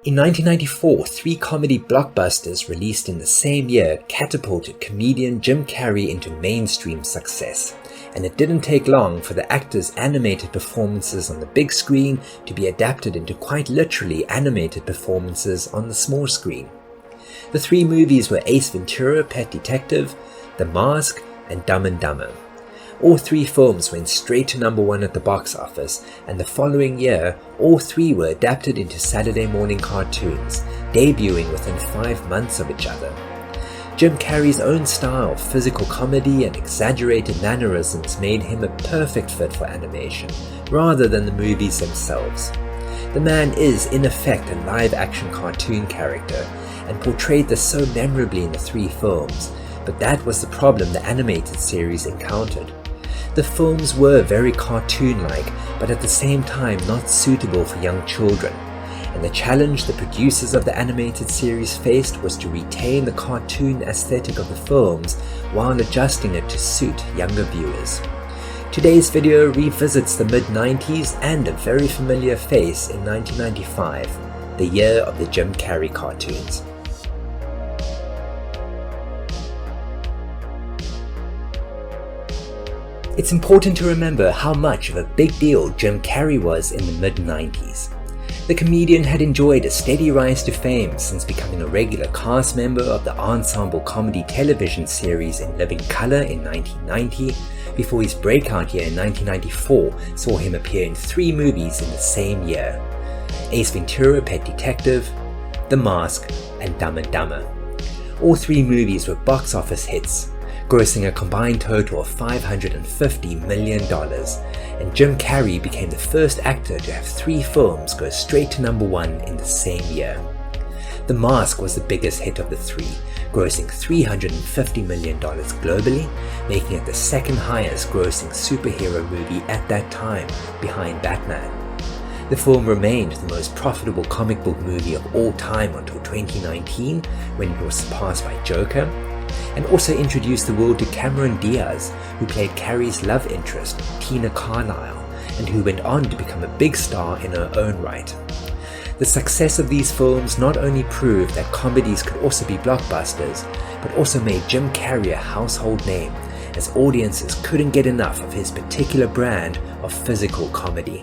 In 1994, three comedy blockbusters released in the same year catapulted comedian Jim Carrey into mainstream success, and it didn't take long for the actor's animated performances on the big screen to be adapted into quite literally animated performances on the small screen. The three movies were Ace Ventura, Pet Detective, The Mask, and Dumb and Dumber. All three films went straight to number one at the box office, and the following year, all three were adapted into Saturday morning cartoons, debuting within 5 months of each other. Jim Carrey's own style, physical comedy, and exaggerated mannerisms made him a perfect fit for animation, rather than the movies themselves. The man is, in effect, a live-action cartoon character, and portrayed this so memorably in the three films, but that was the problem the animated series encountered. The films were very cartoon-like, but at the same time not suitable for young children, and the challenge the producers of the animated series faced was to retain the cartoon aesthetic of the films while adjusting it to suit younger viewers. Today's video revisits the mid-90s and a very familiar face in 1995, the year of the Jim Carrey cartoons. It's important to remember how much of a big deal Jim Carrey was in the mid-90s. The comedian had enjoyed a steady rise to fame since becoming a regular cast member of the ensemble comedy television series In Living Color in 1990, before his breakout year in 1994 saw him appear in three movies in the same year: Ace Ventura, Pet Detective, The Mask, and Dumb and Dumber. All three movies were box office hits, grossing a combined total of $550 million, and Jim Carrey became the first actor to have three films go straight to number one in the same year. The Mask was the biggest hit of the three, grossing $350 million globally, making it the second highest grossing superhero movie at that time, behind Batman. The film remained the most profitable comic book movie of all time until 2019, when it was surpassed by Joker, and also introduced the world to Cameron Diaz, who played Carrey's love interest, Tina Carlisle, and who went on to become a big star in her own right. The success of these films not only proved that comedies could also be blockbusters, but also made Jim Carrey a household name, as audiences couldn't get enough of his particular brand of physical comedy.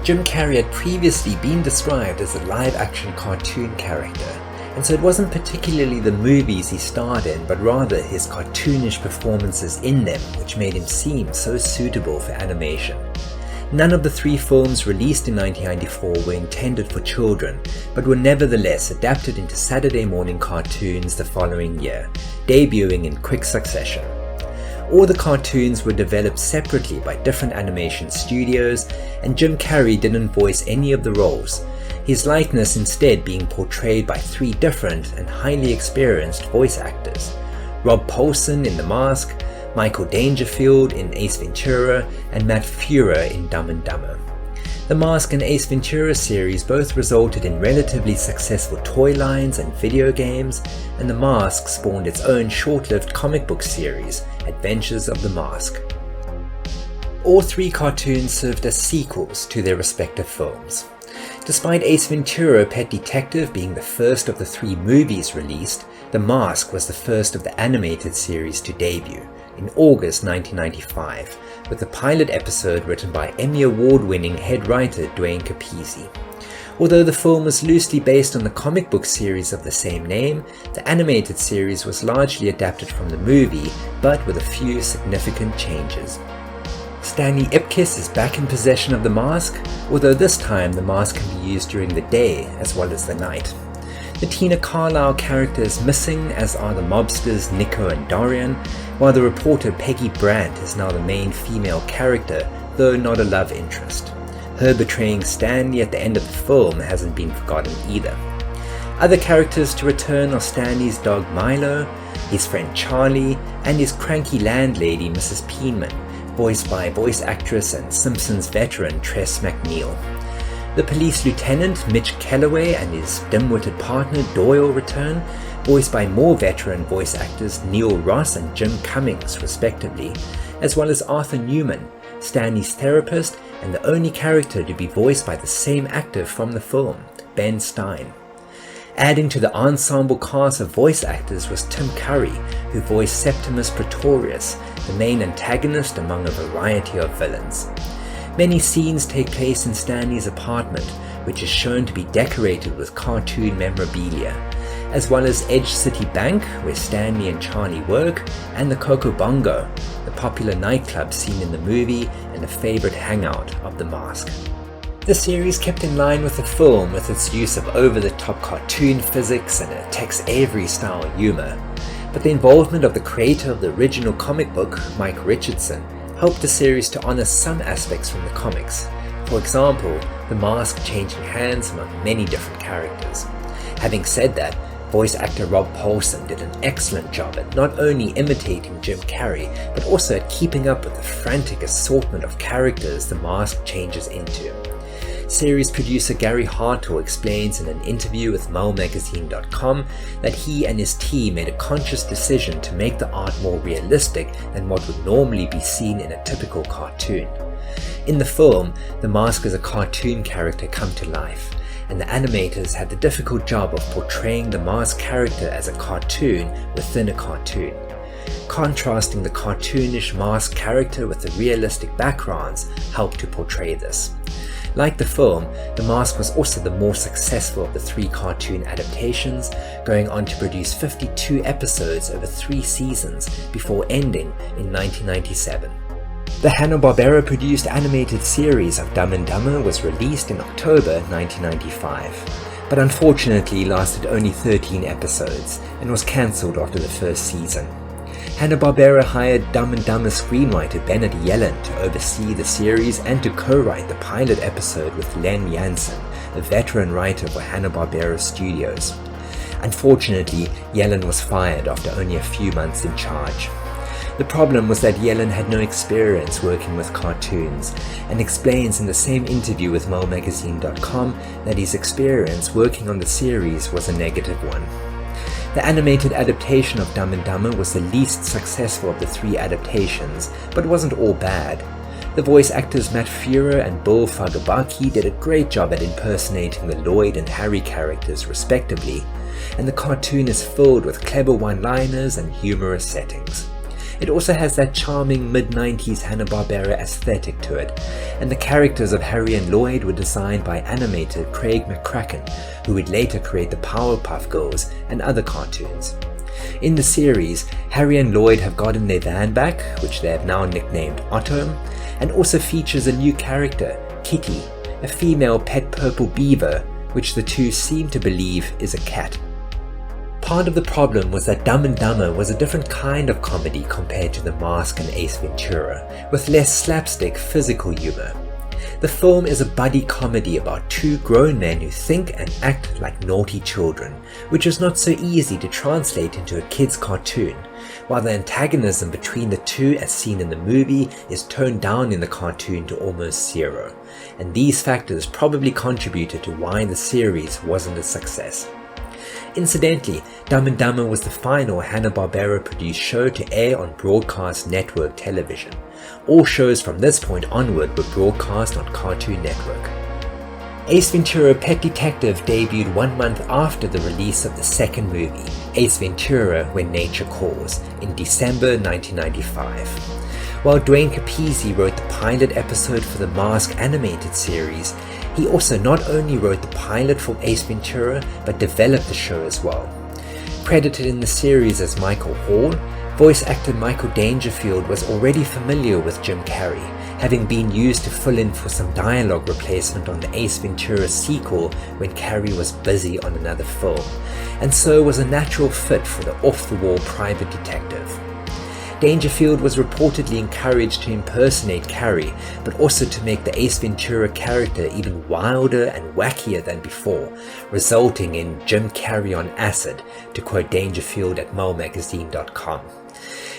Jim Carrey had previously been described as a live-action cartoon character, and so it wasn't particularly the movies he starred in, but rather his cartoonish performances in them which made him seem so suitable for animation. None of the three films released in 1994 were intended for children, but were nevertheless adapted into Saturday morning cartoons the following year, debuting in quick succession. All the cartoons were developed separately by different animation studios, and Jim Carrey didn't voice any of the roles, his likeness instead being portrayed by three different and highly experienced voice actors: Rob Paulsen in The Mask, Michael Dangerfield in Ace Ventura, and Matt Fuhrer in Dumb and Dumber. The Mask and Ace Ventura series both resulted in relatively successful toy lines and video games, and The Mask spawned its own short-lived comic book series, Adventures of the Mask. All three cartoons served as sequels to their respective films. Despite Ace Ventura, Pet Detective being the first of the three movies released, The Mask was the first of the animated series to debut, in August 1995, with the pilot episode written by Emmy Award-winning head writer Duane Capizzi. Although the film was loosely based on the comic book series of the same name, the animated series was largely adapted from the movie, but with a few significant changes. Stanley Ipkiss is back in possession of the mask, although this time the mask can be used during the day as well as the night. The Tina Carlisle character is missing, as are the mobsters Nico and Dorian, while the reporter Peggy Brandt is now the main female character, though not a love interest. Her betraying Stanley at the end of the film hasn't been forgotten either. Other characters to return are Stanley's dog Milo, his friend Charlie, and his cranky landlady Mrs. Peenman, voiced by voice actress and Simpsons veteran Tress MacNeille. The police lieutenant Mitch Kellaway and his dim-witted partner Doyle return, voiced by more veteran voice actors Neil Ross and Jim Cummings respectively, as well as Arthur Newman, Stanley's therapist and the only character to be voiced by the same actor from the film, Ben Stein. Adding to the ensemble cast of voice actors was Tim Curry, who voiced Septimus Pretorius, the main antagonist among a variety of villains. Many scenes take place in Stanley's apartment, which is shown to be decorated with cartoon memorabilia, as well as Edge City Bank, where Stanley and Charlie work, and the Coco Bongo, the popular nightclub seen in the movie and a favorite hangout of the Mask. The series kept in line with the film with its use of over-the-top cartoon physics and a Tex Avery-style humor, but the involvement of the creator of the original comic book, Mike Richardson, helped the series to honor some aspects from the comics. For example, the Mask changing hands among many different characters. Having said that, voice actor Rob Paulsen did an excellent job at not only imitating Jim Carrey, but also at keeping up with the frantic assortment of characters the Mask changes into. Series producer Gary Hartle explains in an interview with MoeMagazine.com that he and his team made a conscious decision to make the art more realistic than what would normally be seen in a typical cartoon. In the film, the Mask as a cartoon character come to life, and the animators had the difficult job of portraying the Mask character as a cartoon within a cartoon. Contrasting the cartoonish Mask character with the realistic backgrounds helped to portray this. Like the film, The Mask was also the more successful of the 3 cartoon adaptations, going on to produce 52 episodes over 3 seasons before ending in 1997. The Hanna-Barbera produced animated series of Dumb and Dumber was released in October 1995, but unfortunately lasted only 13 episodes and was cancelled after the first season. Hanna-Barbera hired Dumb and Dumber screenwriter Bennett Yellen to oversee the series and to co-write the pilot episode with Len Jansen, a veteran writer for Hanna-Barbera Studios. Unfortunately, Yellen was fired after only a few months in charge. The problem was that Yellen had no experience working with cartoons, and explains in the same interview with MoeMagazine.com that his experience working on the series was a negative one. The animated adaptation of Dumb and Dumber was the least successful of the 3 adaptations, but wasn't all bad. The voice actors Matt Fuhrer and Bill Fagabaki did a great job at impersonating the Lloyd and Harry characters respectively, and the cartoon is filled with clever one-liners and humorous settings. It also has that charming mid-90s Hanna-Barbera aesthetic to it, and the characters of Harry and Lloyd were designed by animator Craig McCracken, who would later create the Powerpuff Girls and other cartoons. In the series, Harry and Lloyd have gotten their van back, which they have now nicknamed Otto, and also features a new character, Kitty, a female pet purple beaver, which the two seem to believe is a cat. Part of the problem was that Dumb and Dumber was a different kind of comedy compared to The Mask and Ace Ventura, with less slapstick physical humor. The film is a buddy comedy about 2 grown men who think and act like naughty children, which is not so easy to translate into a kid's cartoon, while the antagonism between the two as seen in the movie is toned down in the cartoon to almost zero, and these factors probably contributed to why the series wasn't a success. Incidentally, Dumb and Dumber was the final Hanna-Barbera produced show to air on broadcast network television. All shows from this point onward were broadcast on Cartoon Network. Ace Ventura: Pet Detective debuted 1 month after the release of the second movie, Ace Ventura: When Nature Calls, in December 1995. While Dwayne Capizzi wrote the pilot episode for the Mask animated series, he also not only wrote the pilot for Ace Ventura, but developed the show as well. Credited in the series as Michael Hall, voice actor Michael Dangerfield was already familiar with Jim Carrey, having been used to fill in for some dialogue replacement on the Ace Ventura sequel when Carrey was busy on another film, and so was a natural fit for the off-the-wall private detective. Dangerfield was reportedly encouraged to impersonate Carrey, but also to make the Ace Ventura character even wilder and wackier than before, resulting in Jim Carrey on acid, to quote Dangerfield at MoeMagazine.com.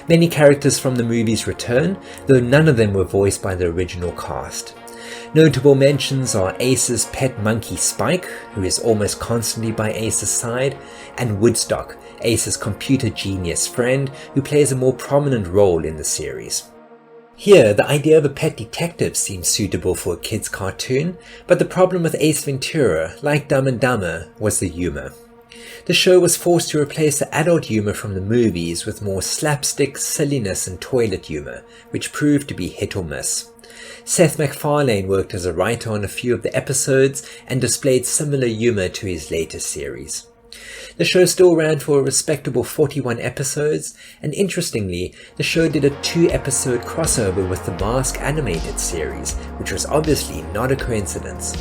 Many characters from the movies return, though none of them were voiced by the original cast. Notable mentions are Ace's pet monkey Spike, who is almost constantly by Ace's side, and Woodstock, Ace's computer genius friend, who plays a more prominent role in the series. Here, the idea of a pet detective seems suitable for a kid's cartoon, but the problem with Ace Ventura, like Dumb and Dumber, was the humor. The show was forced to replace the adult humor from the movies with more slapstick, silliness and toilet humor, which proved to be hit or miss. Seth MacFarlane worked as a writer on a few of the episodes and displayed similar humor to his latest series. The show still ran for a respectable 41 episodes, and interestingly, the show did a 2-episode crossover with the Mask animated series, which was obviously not a coincidence.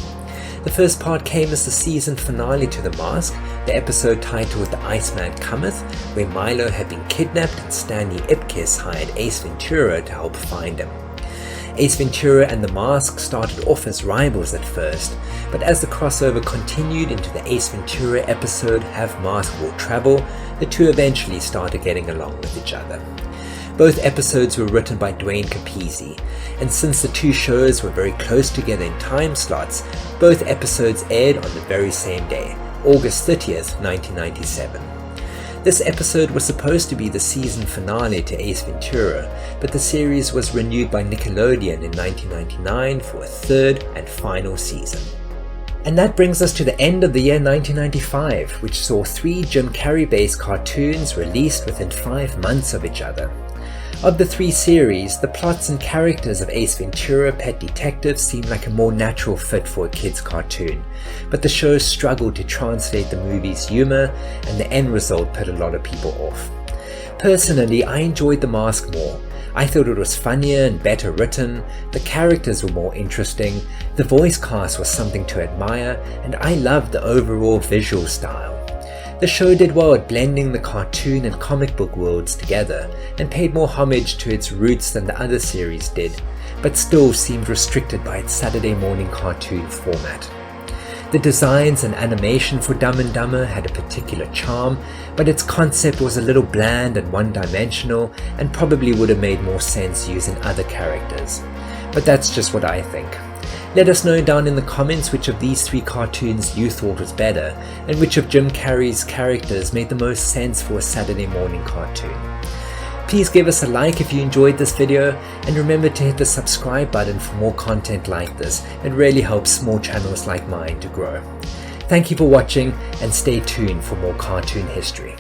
The first part came as the season finale to The Mask, the episode titled The Iceman Cometh, where Milo had been kidnapped and Stanley Ipkiss hired Ace Ventura to help find him. Ace Ventura and The Mask started off as rivals at first, but as the crossover continued into the Ace Ventura episode Have Mask Will Travel, the two eventually started getting along with each other. Both episodes were written by Dwayne Capizzi, and since the two shows were very close together in time slots, both episodes aired on the very same day, August 30th, 1997. This episode was supposed to be the season finale to Ace Ventura, but the series was renewed by Nickelodeon in 1999 for a third and final season. And that brings us to the end of the year 1995, which saw 3 Jim Carrey-based cartoons released within 5 months of each other. Of the 3 series, the plots and characters of Ace Ventura: Pet Detective seemed like a more natural fit for a kid's cartoon, but the show struggled to translate the movie's humor, and the end result put a lot of people off. Personally, I enjoyed The Mask more. I thought it was funnier and better written, the characters were more interesting, the voice cast was something to admire, and I loved the overall visual style. The show did well at blending the cartoon and comic book worlds together, and paid more homage to its roots than the other series did, but still seemed restricted by its Saturday morning cartoon format. The designs and animation for Dumb and Dumber had a particular charm, but its concept was a little bland and one-dimensional, and probably would have made more sense using other characters. But that's just what I think. Let us know down in the comments which of these 3 cartoons you thought was better, and which of Jim Carrey's characters made the most sense for a Saturday morning cartoon. Please give us a like if you enjoyed this video, and remember to hit the subscribe button for more content like this. It really helps small channels like mine to grow. Thank you for watching, and stay tuned for more cartoon history.